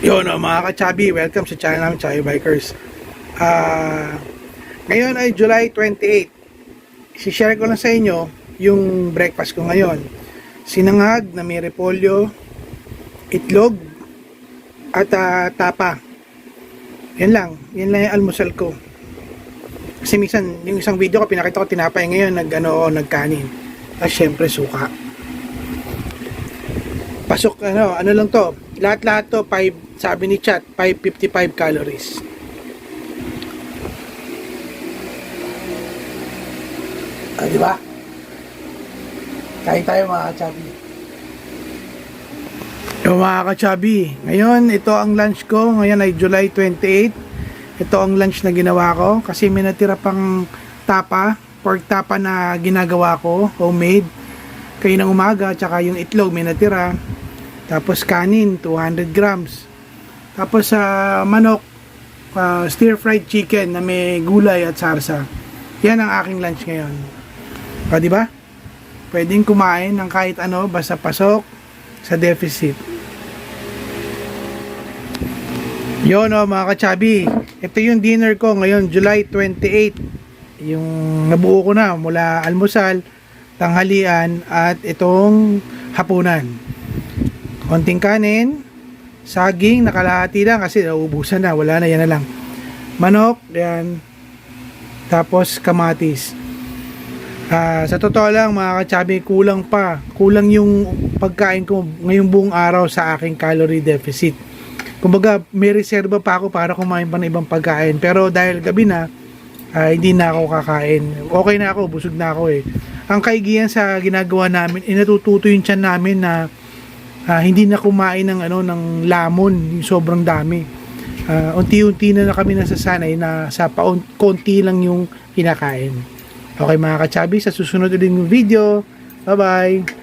Yun o mga ka-chubby, welcome sa channel namin, Chubby Bikers. Ngayon ay July 28. I-share ko lang sa inyo yung breakfast ko ngayon. Sinangag na may repolyo, itlog, at tapa. Yan lang yung almusal ko. Kasi minsan, yung isang video ko, pinakita ko tinapay, ngayon nagkanin. At syempre suka. Pasok, ano lang to, lahat to, sabi ni chat, 555 calories. Di ba? Kain tayo mga ka-chubby. Yung mga ka-chubby, ngayon, ito ang lunch ko. Ngayon ay July 28. Ito ang lunch na ginawa ko. Kasi may natira pang pork tapa na ginagawa ko, homemade. Kayo ng umaga, tsaka yung itlog may natira. Tapos kanin, 200 grams. Tapos manok, stir-fried chicken na may gulay at sarsa. Yan ang aking lunch ngayon. O, di ba? Pwedeng kumain ng kahit ano, basta pasok sa deficit. Yun o mga ka-chubby. Ito yung dinner ko ngayon, July 28. Yung nabuo ko na mula almusal, tanghalian, at itong hapunan. Konting kanin, saging, nakalahati lang kasi nauubusan na, wala na, yan na lang. Manok, yan. Tapos kamatis. Sa totoo lang mga ka-chubby, kulang yung pagkain ko ngayong buong araw sa aking calorie deficit. Kumbaga may reserba pa ako para kumain pa ng ibang pagkain, pero dahil gabi na, hindi na ako kakain. Okay na ako, busog na ako eh. Ang kaigihan sa ginagawa namin, natututo yung tiyan namin na hindi na kumain ng lamon, yung sobrang dami. Unti-unti na kami nasasanay na sa konti lang yung kinakain. Okay mga ka-chubby, sa susunod ulit ng video. Bye-bye!